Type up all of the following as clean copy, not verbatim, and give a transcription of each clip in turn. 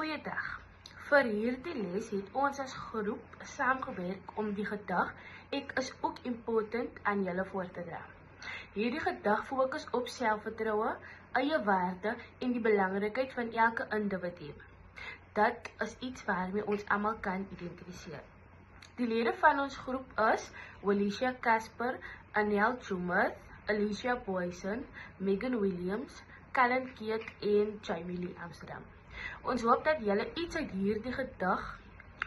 Goeiedag. Vir hierdie les het ons as groep saamgewerk om die gedig Ek is ook important aan julle voor te dra. Hierdie gedig fokus op selfvertroue, eie waarde en die belangrikheid van elke individu. Dit is iets waarmee ons almal kan identifiseer. Die lede van ons groep is Walisha Casper, Anel Schumer, Alicia Boyson, Megan Williams, Callan Keek en Jamie Lee Amsterdam. Ons hoop dat julle iets uit hierdie gedig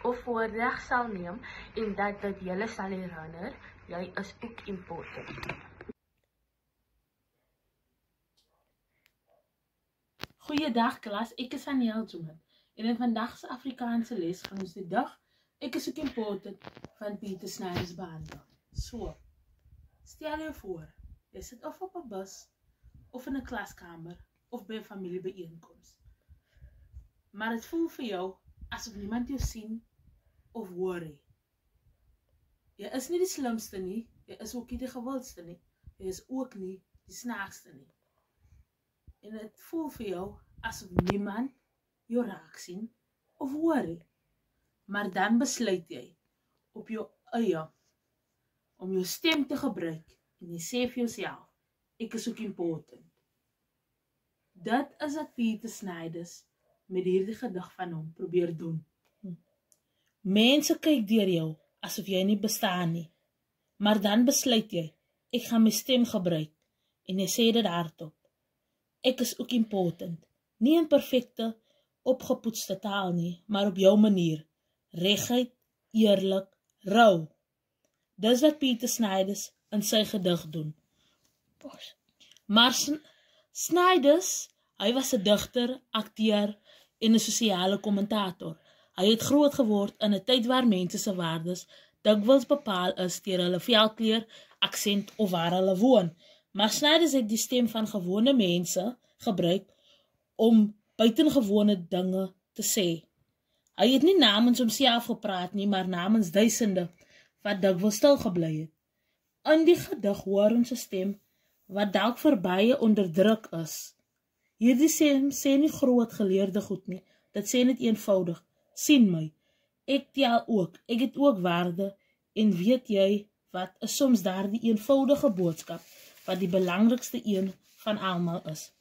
of voordrag sal neem en dat dit julle sal herinner, jy is ook important. Goeiedag klas, ek is Anel Schumer en in vandag se Afrikaanse les gaan ons die dag Ek is ook important van Pieter Snyders behandel. So, stel jou voor, jy sit of op 'n bus, of in 'n klaskamer, of by 'n familiebyeenkoms. Maar dit voel vir jou asof niemand jou sien of hoor nie. Jy is nie die slimste nie, jy is ook nie die gewildste nie, jy is ook nie die snaakste nie. En dit voel vir jou asof niemand jou raak sien of hoor nie. Maar dan besluit jy op jou eie om jou stem te gebruik en jy sê vir jouself, ek is ook important. Dit is wat Pieter Snyders met hierdie gedig van hom probeer doen. Mense kyk deur jou asof jy nie bestaan nie, maar dan besluit jy, ek gaan my stem gebruik en jy sê dit hardop. Ek is ook important, nie in perfekte, opgepoetste taal nie, maar op jou manier. Regheid, eerlik, rou. Dis wat Pieter Snyders in sy gedig doen. Maar Snyders, hy was 'n digter, akteur en 'n sosiale kommentator. Hy het groot geword in 'n tyd waar mense se waardes dikwels bepaal is deur hulle velkleur, aksent of waar hulle woon. Maar Snyders het die stem van gewone mense gebruik om buitengewone dinge te sê. Hy het nie namens homself gepraat nie, maar namens duisende wat dikwels stil gebly het. In die gedig hoor ons 'n stem wat dalk vir baie onderdruk is. Hierdie stem sê nie groot geleerde goed nie, dit sê net eenvoudig, sien my, ek tel ook, ek het ook waarde, en weet jy wat is soms daardie eenvoudige boodskap, wat die belangrikste een van almal is.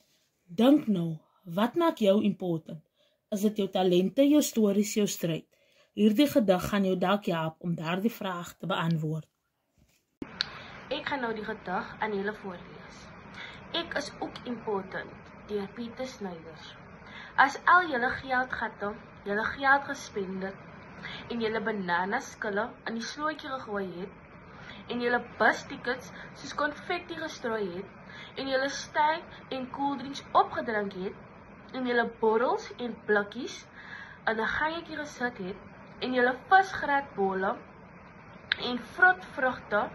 Dink nou, wat maak jou important? Is dit jou talente, jou stories, jou stryd? Hierdie gedig gaan jou dalk help om daardie vraag te beantwoord. Ek gaan nou die gedig aan julle voorlees. Ek is ook important, deur Pieter Snyders. As al julle geldgatte, julle geld gespend het, en julle bananaskille in die slootjie gegooi het, en julle bustickets soos konfetti gestrooi het, en julle styf en koeldrinks opgedrink het, en julle borrels en blikkies in 'n gangetjie gesit het, en julle visgraatbolle en vrotvrugte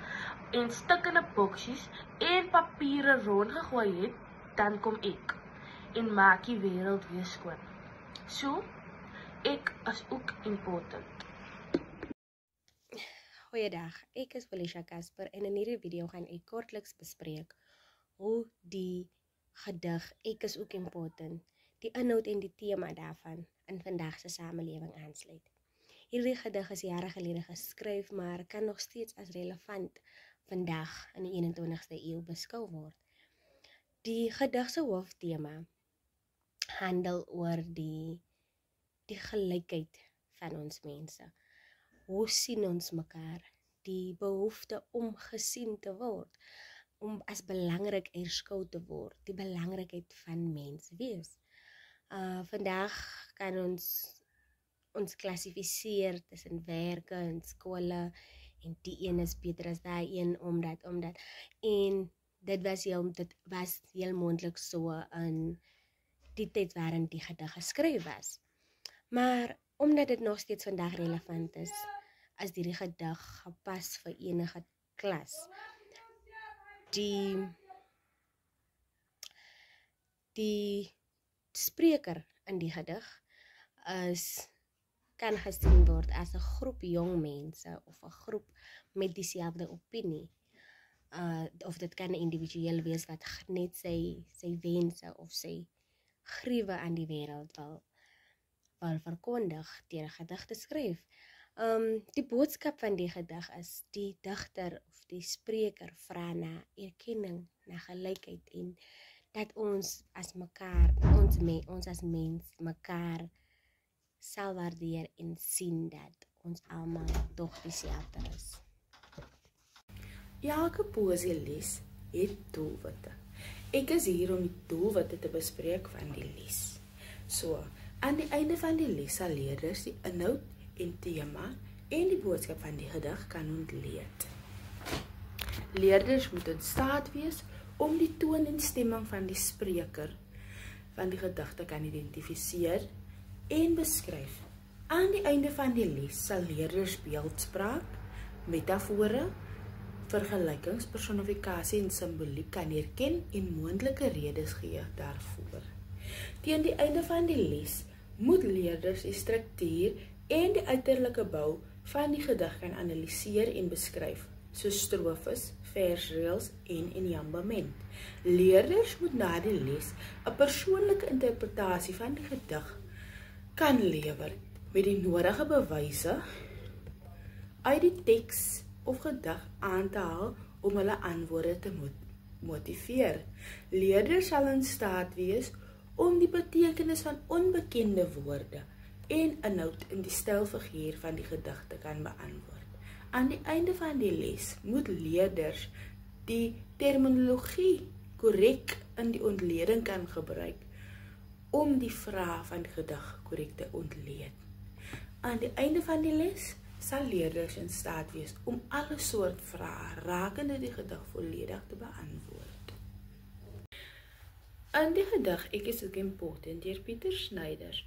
en stikkende boksies en papiere rondgegooi het, dan kom ek en maak die wêreld weer skoon. So, ek is ook important. Goeiedag, ek is Walisha Casper en in hierdie video gaan ek kortliks bespreek hoe die gedig Ek is ook important, die inhoud en die tema daarvan in vandag se samelewing aansluit. Hierdie gedig is jare gelede geskryf, maar kan nog steeds as relevant vandag in die 21ste eeu beskou word. Die gedig se hooftema handel oor die gelykheid van ons mense. Hoe sien ons mekaar? Die behoefte om gesien te word, om as belangrik erskou te word, die belangrikheid van mens wees. Vandag kan ons klassifiseer tussen werke en skole en die een is beter as daai een omdat en dit was heel moontlik so in die tyd waarin die gedig geskryf was. Maar omdat dit nog steeds vandag relevant is die gedig gepas vir enige klas. Die spreker in die gedig kan gesien word as 'n groep jong mense of 'n groep met dieselfde opinie. Of dit kan 'n individueel wees wat net sy wense of sy gruwe aan die wêreld wil verkondig deur 'n gedig te skryf. Die boodskap van die gedig is die digter of die spreker vra na erkenning, na gelykheid en dat ons as mekaar, ons as mens mekaar sal waardeer en sien dat ons almal tog dieselfde is. Elke poesieles het doelwitte. Ek is hier om die doelwitte te bespreek van die les. So, aan die einde van die les sal leerders die inhoud en tema en die boodskap van die gedig kan ontleed. Leerders moet in staat wees om die toon en stemming van die spreker van die gedig te kan identifiseer en beskryf. Aan die einde van die les sal leerders beeldspraak, metafore, vergelykings, personifikasie en simboliek kan herken en moontlike redes gee daarvoor. Teen die einde van die les moet leerders die struktuur en die uiterlike bou van die gedig kan analiseer en beskryf, soos strofes, versreëls en enjambement. Leerders moet na die les 'n persoonlike interpretasie van die gedig kan lewer met die nodige bewyse uit die teks of gedig aan te haal om hulle antwoorde te motiveer. Leerders sal in staat wees om die betekenis van onbekende woorde en inhoud in die stylfiguur van die gedig te kan beantwoord. Aan die einde van die les moet leerders die terminologie korrek in die ontleding kan gebruik om die vrae van die gedig korrek te ontleed. Aan die einde van die les sal leerders in staat wees om alle soort vrae rakende die gedig volledig te beantwoord. In die gedig Ek is ook important deur Pieter Snyder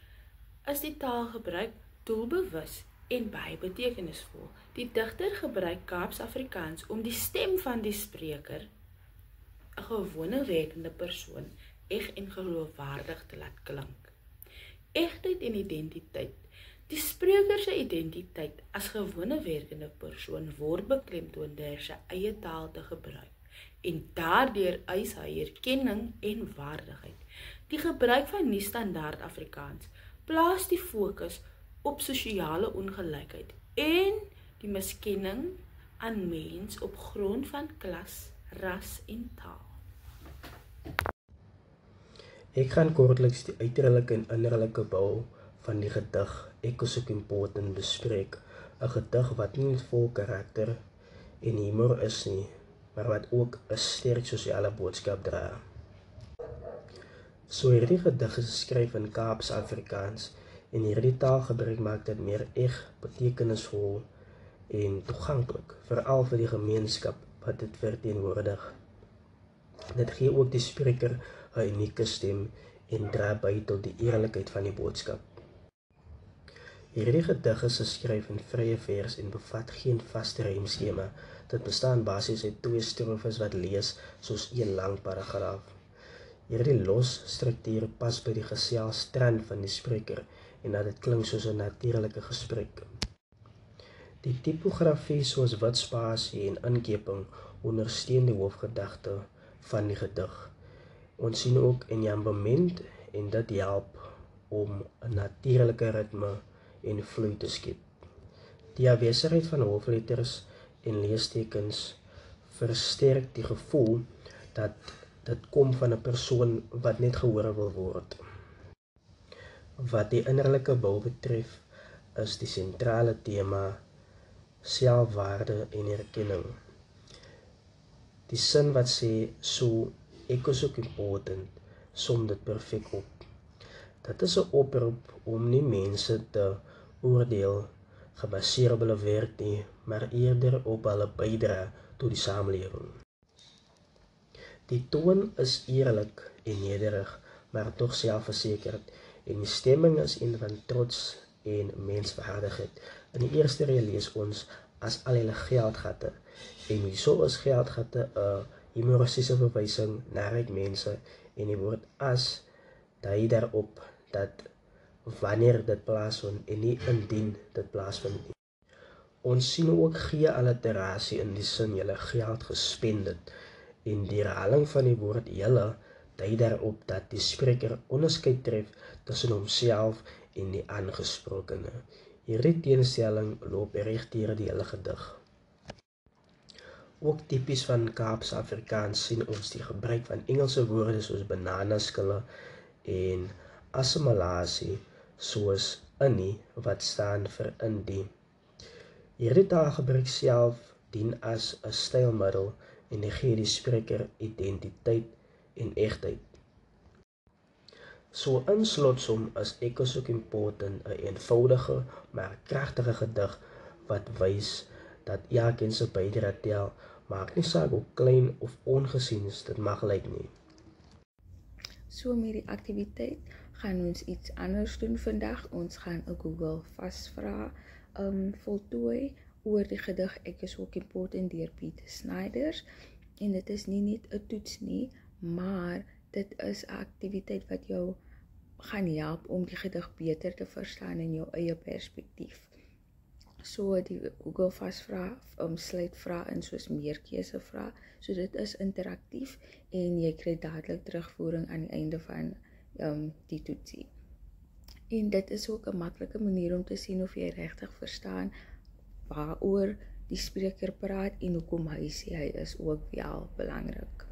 is die taalgebruik doelbewus en baie betekenisvol. Die digter gebruik Kaaps-Afrikaans om die stem van die spreker, 'n gewone werkende persoon, eg en geloofwaardig te laat klink. Egtheid en identiteit. Die spreker se identiteit as gewone werkende persoon word beklemtoon deur sy eie taal te gebruik en daardeur eis hy erkenning en waardigheid. Die gebruik van nie-standaard Afrikaans plaas die fokus op sosiale ongelykheid en die miskenning aan mens op grond van klas, ras en taal. Ek gaan kortliks die uiterlike en innerlike bou van die gedig Ek is ook important bespreek, 'n gedig wat nie vol karakter en humor is nie, maar wat ook 'n sterk sosiale boodskap dra. So hierdie gedig is geskryf in Kaaps-Afrikaans en hierdie taalgebruik maak dit meer betekenisvol en toeganklik, veral vir die gemeenskap wat dit verteenwoordig. Dit gee ook die spreker 'n unieke stem en dra by tot die eerlikheid van die boodskap. Hierdie gedig is geskryf in vrye vers en bevat geen vaste rymskema. Dit bestaan basies uit 2 strofes wat lees soos 1 lang paragraaf. Hierdie los struktuur pas by die geselstrand van die spreker en dat dit klink soos 'n natuurlike gesprek. Die tipografie soos wit spasie en inkeping ondersteun die hoofgedagte van die gedig. Ons sien ook enjambement en dit help om 'n natuurlike ritme en vloei te skep. Die afwesigheid van hoofletters en leestekens versterk die gevoel dat dit kom van 'n persoon wat net gehoor wil word. Wat die innerlike bou betref, is die sentrale tema selfwaarde en erkenning. Die sin wat sê, so ek is ook important, som dit perfek op. Dit is 'n oproep om nie mense te oordeel gebaseer op hulle werk nie, maar eerder op hulle bydra tot die samelewing. Die toon is eerlik en nederig, maar tog selfversekerd, en die stemming is een van trots en menswaardigheid. In die eerste reël lees ons as al hulle geldgatte, en hierso is geldgatte 'n humoristiese verwysing na ryk mense, en die woord as dui daarop dat wanneer dit plaasvind en nie indien dit plaasvind nie. Ons sien ook geen alliterasie in die sin julle geld gespend het, en die herhaling van die woord julle dui daarop dat die spreker onderskeid tref tussen homself en die aangesprokene. Hierdie teenstelling loop reg deur die hele gedig. Ook tipies van Kaapse Afrikaans sien ons die gebruik van Engelse woorde soos bananaskille en assimilasie soos inni wat staan vir indie. Hierdie taalgebruik self dien as 'n stylmiddel en gee die spreker identiteit en egtheid. So in slotsom is Ek is ook important 'n eenvoudige maar kragtige gedig wat wys dat elkeen se bydrae tel, maak nie saak hoe klein of ongesiens dit mag lyk nie. So met die aktiwiteit gaan ons iets anders doen vandag. Ons gaan 'n Google vasvra voltooi oor die gedig Ek is ook important deur Pieter Snyders. En dit is nie net 'n toets nie, maar dit is 'n aktiwiteit wat jou gaan help om die gedig beter te verstaan in jou eie perspektief. So die Google vasvra sluit vrae in soos meerkeusevrae, so dit is interaktief en jy kry dadelik terugvoering aan die einde van die toetsie. En dit is ook 'n maklike manier om te sien of jy regtig verstaan waaroor die spreker praat en hoekom hy sê hy is ook wel belangrik.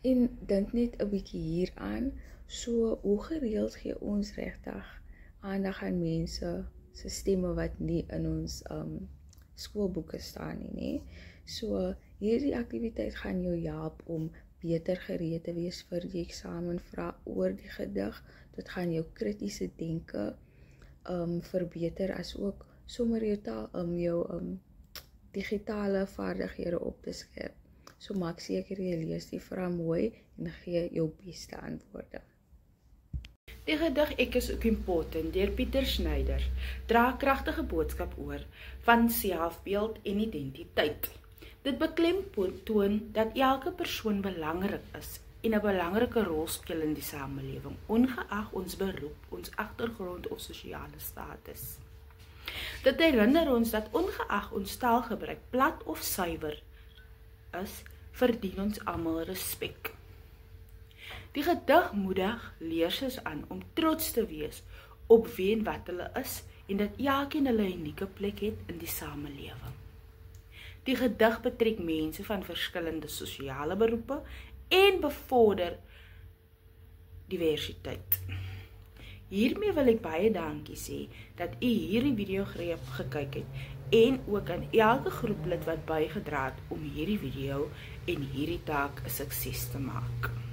En dink net 'n bietjie hieraan, so hoe gereeld gee ons regtig aandag aan mense se stemme wat nie in ons skoolboeke staan nie, So hierdie aktiwiteit gaan jou help om beter gereed te wees vir die eksamenvrae oor die gedig. Dit gaan jou kritiese denke verbeter, as ook sommer jou digitale vaardighede op te skerp. So maak seker jy lees die vrae mooi en gee jou beste antwoorde. Die gedig Ek is ook important deur Pieter Snyders dra 'n kragtige boodskap oor van selfbeeld en identiteit. Dit beklemtoon dat elke persoon belangrik is en 'n belangrike rol speel in die samelewing, ongeag ons beroep, ons agtergrond of sosiale status. Dit herinner ons dat ongeag ons taalgebruik plat of suiwer is, verdien ons almal respek. Die gedig moedig lesers aan om trots te wees op wie en wat hulle is en dat elkeen hulle unieke plek het in die samelewing. Die gedig betrek mense van verskillende sosiale beroepe en bevorder diversiteit. Hiermee wil ek baie dankie sê dat u hierdie video gekyk het en ook aan elke groeplid wat bygedra het om hierdie video en hierdie taak 'n sukses te maak.